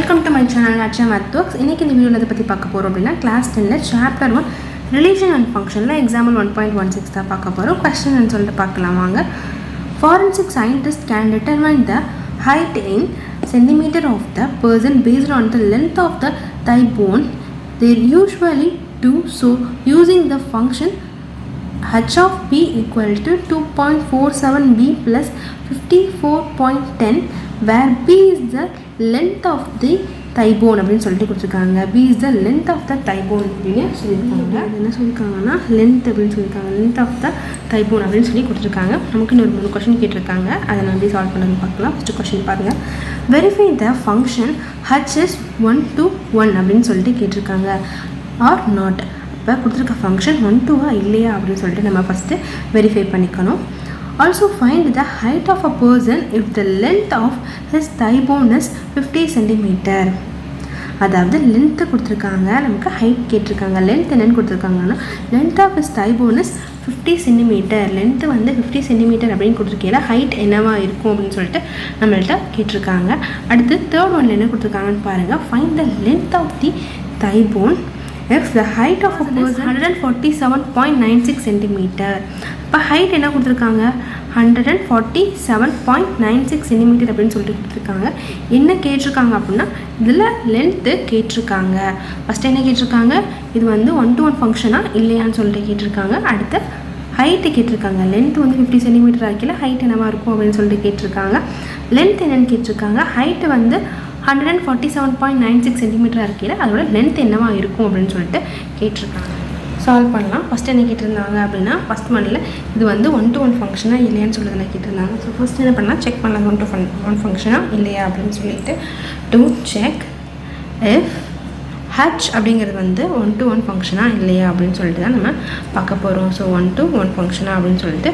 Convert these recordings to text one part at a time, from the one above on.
Welcome to my channel அச்சா math works. இன்றைக்கி இந்த வீடியோவில் பற்றி பார்க்க போகிறோம் அப்படின்னா கிளாஸ் 10 சாப்டர் 1 ரிலேஷன் அண்ட் ஃபங்க்ஷனில் எக்ஸாம்பிள் 1.16 தான் பார்க்க போகிறோம். கொஸ்டின் சொல்லிட்டு பார்க்கலாம் வாங்க. Forensic scientist can determine the height in centimeter of the person based on the length of the thigh bone. They usually do so using the function h of b equal to 2.47b plus 54.10 where b is the length of the thigh bone அப்படின்னு சொல்லிட்டு கொடுத்துருக்காங்க. b is the length of the thigh bone அப்படின்னு சொல்லியிருக்காங்க. என்ன சொல்லியிருக்காங்கன்னா length அப்படின்னு சொல்லியிருக்காங்க. length of the thigh bone அப்படின்னு சொல்லி கொடுத்துருக்காங்க. நமக்கு இன்னொரு 3 கொஸ்டின் கேட்டிருக்காங்க. அதை நான் எப்படி சால்வ் பண்ணணும்னு பார்க்கலாம். ஃபஸ்ட்டு கொஸ்டின் பாருங்கள். Verify the function h is 1 to 1 அப்படின்னு சொல்லிட்டு கேட்டிருக்காங்க. Or not. இப்போ கொடுத்துருக்க ஃபங்க்ஷன் 1 to இல்லையா அப்படின்னு சொல்லிட்டு நம்ம ஃபஸ்ட்டு வெரிஃபை பண்ணிக்கணும். Also find the height of a person if the length of his thigh bone is 50 cm. அதாவது லென்த்து கொடுத்துருக்காங்க, நமக்கு ஹைட் கேட்டிருக்காங்க. லென்த் என்னென்னு கொடுத்துருக்காங்கன்னா length of his thigh bone is 50 cm. Length வந்து 50 cm அப்படின்னு கொடுத்துருக்கையில ஹைட் என்னவா இருக்கும் அப்படின்னு சொல்லிட்டு நம்மள்கிட்ட கேட்டிருக்காங்க. அடுத்து தேர்ட் ஒன்ல என்ன கொடுத்துருக்காங்கன்னு பாருங்கள். Find the length of the thigh bone if the height of a person 147.96 cm. இப்போ ஹைட் என்ன கொடுத்துருக்காங்க 147.96 cm அப்படின்னு சொல்லிட்டு கொடுத்துருக்காங்க. என்ன கேட்டிருக்காங்க அப்படின்னா இதில் லென்த்து கேட்டிருக்காங்க. ஃபஸ்ட்டு என்ன கேட்டிருக்காங்க, இது வந்து 1 to 1 ஃபங்க்ஷனாக இல்லையான்னு சொல்லிட்டு கேட்டிருக்காங்க. அடுத்து ஹைட்டு கேட்டிருக்காங்க. லென்த் வந்து 50 cm ஆக்கில ஹைட் என்னவா இருக்கும் அப்படின்னு சொல்லிட்டு கேட்டிருக்காங்க. லென்த் என்னென்னு கேட்டிருக்காங்க. ஹைட்டு வந்து 147.96 cm இருக்கையில் அதோட லென்த் என்னவா இருக்கும் அப்படின்னு சொல்லிட்டு கேட்டிருக்காங்க. சால்வ் பண்ணலாம். ஃபஸ்ட்டு என்ன கேட்டிருந்தாங்க அப்படின்னா ஃபஸ்ட் ஒன்னில் இது வந்து 1 to 1 ஃபங்க்ஷனாக இல்லையான்னு சொல்லிட்டு கேட்டிருந்தாங்க. ஸோ ஃபஸ்ட் என்ன பண்ணலாம், செக் பண்ணலாம் 1 to 1 ஃபங்க்ஷனாக இல்லையா அப்படின்னு சொல்லிட்டு. டு செக் இஃப் ஹச் அப்படிங்கிறது வந்து 1 to 1 ஃபங்க்ஷனாக இல்லையா அப்படின்னு சொல்லிட்டு தான் நம்ம பார்க்க போகிறோம். ஸோ 1 to 1 ஃபங்க்ஷனாக அப்படின்னு சொல்லிட்டு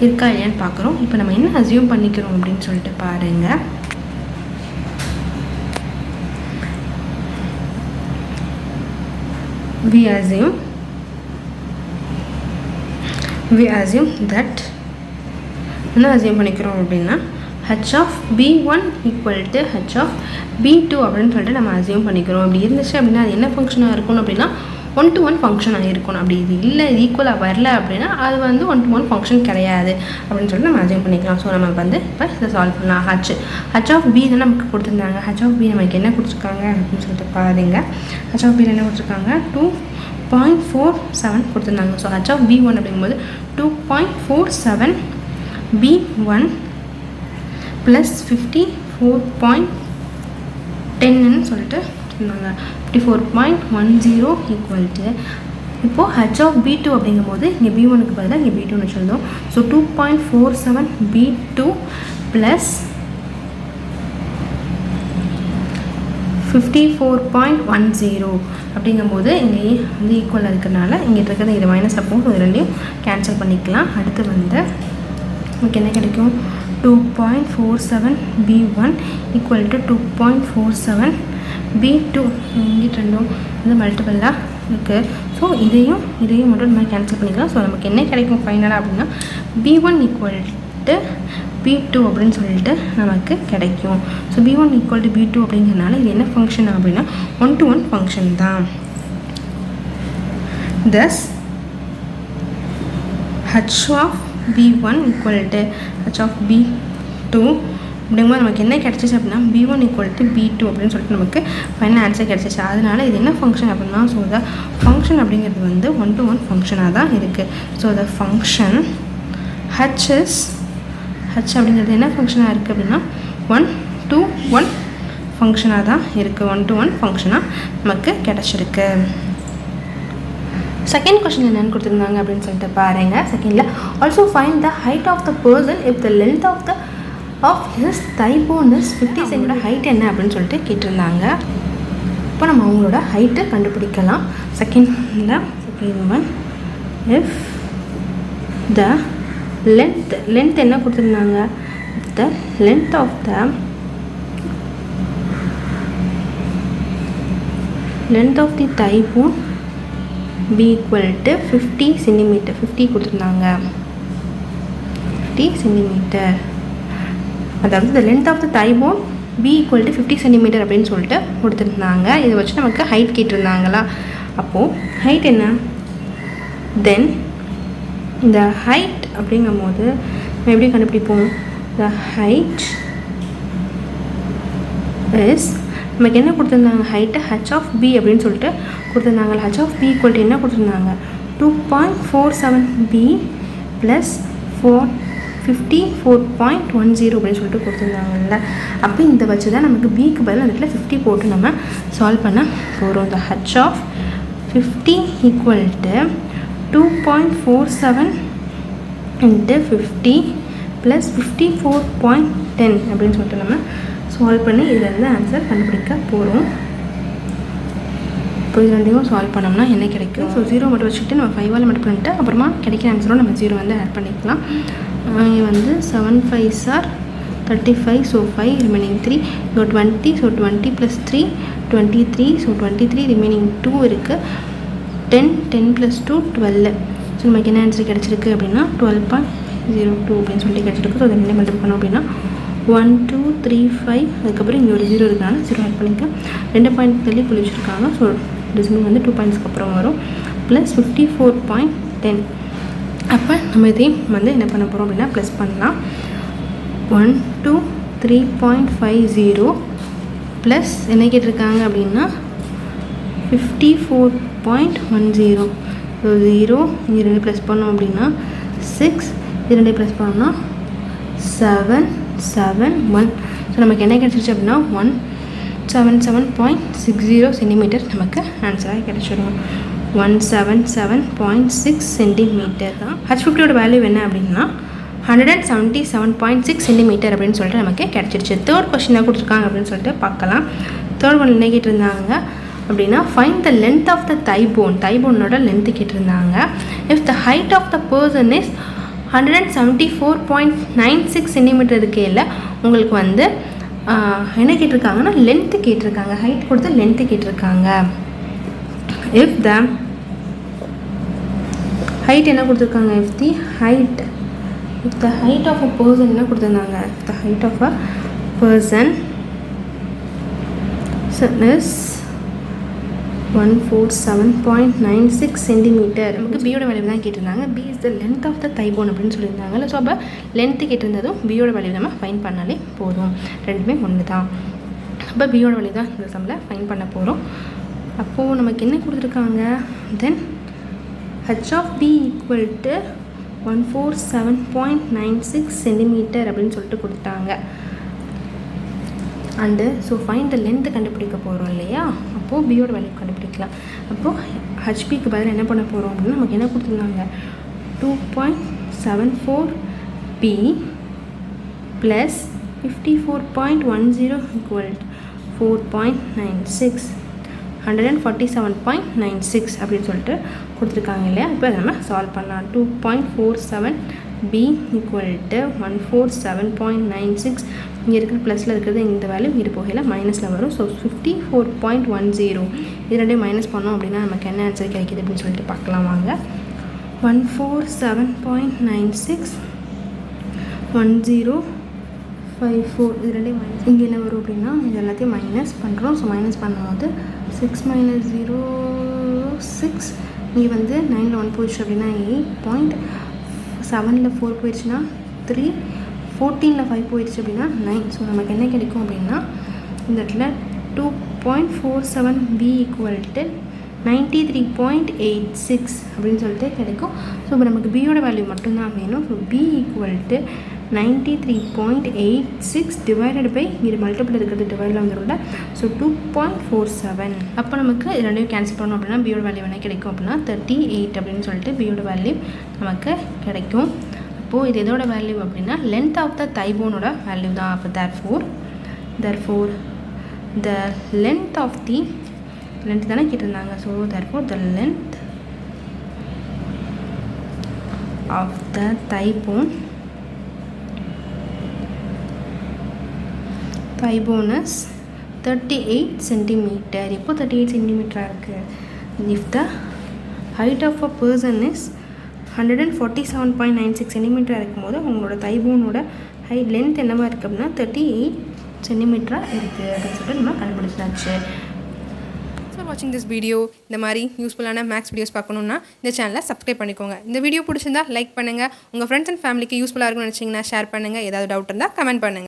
இருக்கா இல்லையான்னு பார்க்குறோம். இப்போ நம்ம என்ன அசியூம் பண்ணிக்கிறோம் அப்படின்னு சொல்லிட்டு பாருங்கள். we assume that என்ன அசியூம் பண்ணிக்கிறோம் அப்படின்னா h of b1 equal to h of b2 அப்படின்னு சொல்லிட்டு நம்ம அசியூம் பண்ணிக்கிறோம். அப்படி இருந்துச்சு அப்படின்னா அது என்ன ஃபங்க்ஷனாக இருக்கணும் அப்படின்னா 1 to 1 ஃபங்க்ஷனாக இருக்கணும். அப்படி இது இல்லை, இது ஈக்குவலாக வரல அப்படின்னா அது வந்து 1 to 1 ஃபங்க்ஷன் கிடையாது அப்படின்னு சொல்லிட்டு நம்ம அசியூம் பண்ணிக்கலாம். ஸோ நம்ம வந்து இப்போ இதை சால்வ் பண்ணலாம். h of b தான் நமக்கு கொடுத்துருந்தாங்க. h of b நமக்கு என்ன கொடுத்துருக்காங்க அப்படின்னு சொல்லிட்டு பாருங்க. h of b என்ன கொடுத்துருக்காங்க 2.47 கொடுத்துருந்தாங்க. ஸோ h of b1 அப்படிங்கும்போது 2.47 b1 ப்ளஸ் 54.10ன்னு சொல்லிட்டு கொடுத்துருந்தாங்க. 54.10 ஈக்குவல் டு இப்போது h of b2 அப்படிங்கும்போது இங்கே b1க்கு பதிலாக இங்கே b2ன்னு வச்சுருந்தோம். ஸோ 2.47 b2 ப்ளஸ் 54.10 அப்படிங்கும்போது இங்கே வந்து ஈக்குவலாக இருக்கிறனால இங்கே இருக்கிறது இது மைனஸ் அப்போது இது ரெண்டையும் கேன்சல் பண்ணிக்கலாம். அடுத்து வந்து நமக்கு என்ன கிடைக்கும் 2.47 b1 ஈக்குவல் டு 2.47 b2. இங்கே ரெண்டும் வந்து மல்டிபிளாக இருக்குது. ஸோ இதையும் மட்டும் நம்ம கேன்சல் பண்ணிக்கலாம். ஸோ நமக்கு என்ன கிடைக்கும் ஃபைனலாக அப்படின்னா b1 ஈக்குவல் டு b2 அப்படின்னு சொல்லிட்டு நமக்கு கிடைக்கும். So b1 equal to b2 அப்படிங்கிறனால இது என்ன ஃபங்க்ஷன் அப்படின்னா 1 to 1 ஃபங்க்ஷன் தான். thus h of b1 equal to h of b2 அப்படிங்கும்போது நமக்கு என்ன கிடச்சிச்சு அப்படின்னா b1 ஈக்குவல் டு b2 அப்படின்னு சொல்லிட்டு நமக்கு ஃபைனல் ஆன்சர் கிடச்சிச்சு. அதனால இது என்ன ஃபங்க்ஷன் அப்படின்னா ஸோ த ஃபங்க்ஷன் அப்படிங்கிறது வந்து 1 to 1 ஃபங்க்ஷனாக தான் இருக்குது. ஸோ த ஃபங்க்ஷன் h அப்படிங்கிறது என்ன ஃபங்க்ஷனாக இருக்குது அப்படின்னா 1 to 1 ஃபங்க்ஷனாக தான் இருக்குது. 1 to 1 ஃபங்க்ஷனாக நமக்கு கிடச்சிருக்கு. செகண்ட் கொஸ்டின் என்னென்னு கொடுத்துருந்தாங்க அப்படின்னு சொல்லிட்டு பாருங்கள். செகண்டில் also find the height of the person if the length of his thigh bone is 50 cm. Height என்ன அப்படின்னு சொல்லிட்டு கேட்டிருந்தாங்க. இப்போ நம்ம அவங்களோட ஹைட்டு கண்டுபிடிக்கலாம். Second one if the length என்ன கொடுத்துருந்தாங்க the length of the thigh bone be equal to 50 cm. 50 கொடுத்துருந்தாங்க. 50 cm அதாவது the length of the thigh bone B equal to 50 centimetre அப்படின்னு சொல்லிட்டு கொடுத்துருந்தாங்க. இதை வச்சு நமக்கு ஹைட் கேட்டிருந்தாங்களா? அப்போது ஹைட் என்ன? தென் இந்த ஹைட் அப்படிங்கும்போது நம்ம எப்படி கண்டுபிடிப்போம்? த ஹைட் இஸ், நமக்கு என்ன கொடுத்துருந்தாங்க? ஹைட்டை ஹச் ஆஃப் பி அப்படின்னு சொல்லிட்டு கொடுத்துருந்தாங்க. H of B equal to என்ன கொடுத்துருந்தாங்க? 2.47 பி ப்ளஸ் 54.10 அப்படின்னு சொல்லிட்டு கொடுத்துருந்தாங்கல்ல. அப்போ இந்த வச்சு தான் நமக்கு பிக்கு பதில் அந்த இடத்துல 50 போட்டு நம்ம சால்வ் பண்ண போகிறோம். இந்த H of 50 equal to 2.47 into 50 plus 54.10 அப்படின்னு சொல்லிட்டு நம்ம சால்வ் பண்ணி இதில் ஆன்சர் கண்டுபிடிக்க போகிறோம். இப்போ இது ரெண்டையும் சால்வ் பண்ணோம்னா என்ன கிடைக்கும்? ஸோ 0 மட்டும் வச்சுக்கிட்டு நம்ம 5ஆல் மட்டும் பண்ணிட்டு அப்புறமா கிடைக்கிற ஆன்சரும் நம்ம 0 வந்து ஆட் பண்ணிக்கலாம். இங்கே வந்து 7 5s are 35, so 5 remaining 3, so 20, so 20 + 3 23, so 23 remaining 2 இருக்குது. 10 + 2 12. ஸோ நமக்கு என்ன ஆன்சர் கிடச்சிருக்கு அப்படின்னா 12.02 அப்படின்னு சொல்லிட்டு கிடச்சிருக்கு. ஸோ அதை என்ன மல்டிபிள் பண்ணோம் அப்படின்னா 1 2 3 5, அதுக்கப்புறம் இங்கே ஒரு 0 இருக்கிறனால 0 ஆட் பண்ணிக்கலாம். 2 பாயிண்ட் தள்ளி புள்ளி வச்சுருக்காங்க. ஸோ டிசிமல் வந்து 2 பாயிண்ட்ஸ்க்கு அப்புறம் வரும் ப்ளஸ் 54.10. அப்போ நம்ம இதையும் வந்து என்ன பண்ண போகிறோம் அப்படின்னா ப்ளஸ் பண்ணலாம். 1 2 3.50 ப்ளஸ் என்ன கேட்டிருக்காங்க அப்படின்னா 54.10. ஸோ 0 இங்கே 2 ப்ளஸ் பண்ணோம் அப்படின்னா 6, இது 2 ப்ளஸ் பண்ணோம்னா 7 7 1. ஸோ நமக்கு என்ன கிடச்சிருச்சு அப்படின்னா 177.60 சென்டிமீட்டர் நமக்கு ஆன்சராக கிடச்சிடும். 177.6 சென்டிமீட்டர் தான். H50யோட வேல்யூ என்ன அப்படின்னா 177.6 சென்டிமீட்டர் அப்படின்னு சொல்லிட்டு நமக்கு கிடச்சிருச்சு. தேர்ட் கொஸ்டின் தான் கொடுத்துருக்காங்க அப்படின்னு சொல்லிட்டு பார்க்கலாம். தேர்ட் ஒன் என்ன கேட்டிருந்தாங்க அப்படின்னா find the length of the தைபோனோட லென்த்து கேட்டிருந்தாங்க. If the height of the person is 174.96 centimetre இருக்கையில் உங்களுக்கு வந்து என்ன கேட்டிருக்காங்கன்னா லென்த்து கேட்டிருக்காங்க. ஹைட் கொடுத்து லென்த்து கேட்டிருக்காங்க. இஃப் த ஹைட் என்ன கொடுத்துருக்காங்க? If the height of a person என்ன கொடுத்துருந்தாங்க? If the height of a person is 147.96 centimetre. நமக்கு பியோட வேல்யூ தான் கேட்டிருந்தாங்க. P is the length of the thighbone அப்படின்னு சொல்லியிருந்தாங்கல்ல. ஸோ அப்போ லென்த்து கேட்டிருந்ததும் பியோட வேல்யூ நம்ம ஃபைன் பண்ணாலே போதும். ரெண்டுமே ஒன்று தான். அப்போ பியோட வேல்யூ தான் இந்த சம்மில் ஃபைன் பண்ண போகிறோம். அப்போது நமக்கு என்ன கொடுத்துருக்காங்க? Then H of B equal to 147.96 centimetre அப்படின்னு சொல்லிட்டு கொடுத்தாங்க. And so find the length கண்டுபிடிக்க போகிறோம் இல்லையா? அப்போது பியோட வேல்யூ கண்டுபிடிக்கலாம். அப்போது ஹச்பிக்கு பதில் என்ன பண்ண போகிறோம் அப்படின்னா நமக்கு என்ன கொடுத்துருந்தாங்க? 2.74 பி ப்ளஸ் 54.10 ஈக்குவல் 4.96 147.96 அப்படின்னு சொல்லிட்டு கொடுத்துருக்காங்க இல்லையா? இப்போ நம்ம சால்வ் பண்ணலாம். 2.47 பி ஈக்குவல் டு 147.96. இங்கே இருக்கிற ப்ளஸில் இருக்கிறது இந்த வேல்யூ இது போகையில் மைனஸில் வரும். ஸோ 54.10 இது ரெண்டையும் மைனஸ் பண்ணோம் அப்படின்னா நமக்கு என்ன ஆன்சர் கிடைக்கிது அப்படின்னு சொல்லிட்டு பார்க்கலாம் வாங்க. 147.96 1054 இது ரெண்டையும் மைனஸ். இங்கே என்ன வரும் அப்படின்னா இது எல்லாத்தையும் மைனஸ் பண்ணுறோம். ஸோ மைனஸ் பண்ணும்போது 6 - 0 6. இங்கே வந்து 9ல் 1 போயிடுச்சு அப்படின்னா 8.7ல் 4 போயிடுச்சுன்னா 3, 14ல் 5 போயிடுச்சு அப்படின்னா 9. ஸோ நமக்கு என்ன கிடைக்கும் அப்படின்னா இந்த இடத்துல 2.47 பி ஈக்குவல் டு 93.86 அப்படின்னு சொல்லிட்டு கிடைக்கும். ஸோ இப்போ நமக்கு பியோட வேல்யூ மட்டும்தான் வேணும். So B equal to 93.86 divided by இது மல்டிபிள் இருக்கிறது டிவைடில் வந்துடும்ல. ஸோ 2.47. அப்போ நமக்கு ரெண்டையும் கேன்சல் பண்ணோம் அப்படின்னா பியோட வேல்யூ என்ன கிடைக்கும் அப்படின்னா 38 அப்படின்னு சொல்லிட்டு பியோட வேல்யூ நமக்கு கிடைக்கும். அப்போது இது எதோட வேல்யூ அப்படின்னா லென்த் ஆஃப் த தைபோனோட வேல்யூ தான். அப்போ therefore the length of the length தானே கேட்டிருந்தாங்க. So therefore the length of the Thigh bone is 38 centimeter. இப்போ 38 centimeter இருக்குது. If the height of a person is 147.96 centimeter இருக்கும்போது உங்களோட thigh boneோட ஹைட் லென்த் என்னவா இருக்குது அப்படின்னா 38 சென்டிமீட்டராக இருக்குது அப்படின்னு சொல்லிட்டு நம்ம கண்டுபிடிச்சாச்சு. வாட்சிங் திஸ் வீடியோ. இந்த மாதிரி யூஸ்ஃபுல்லான மேக்ஸ் வீடியோஸ் பார்க்கணுன்னா இந்த சேனலை சப்ஸ்கிரைப் பண்ணிக்கோங்க. இந்த வீடியோ பிடிச்சிருந்தா லைக் பண்ணுங்கள். உங்கள் ஃப்ரெண்ட்ஸ் அண்ட் ஃபேமிலிக்கு யூஸ்ஃபுல்லாக இருக்கும்னு நினச்சிங்கன்னா ஷேர் பண்ணுங்கள். ஏதாவது டவுட் இருந்தால் கமெண்ட் பண்ணுங்கள்.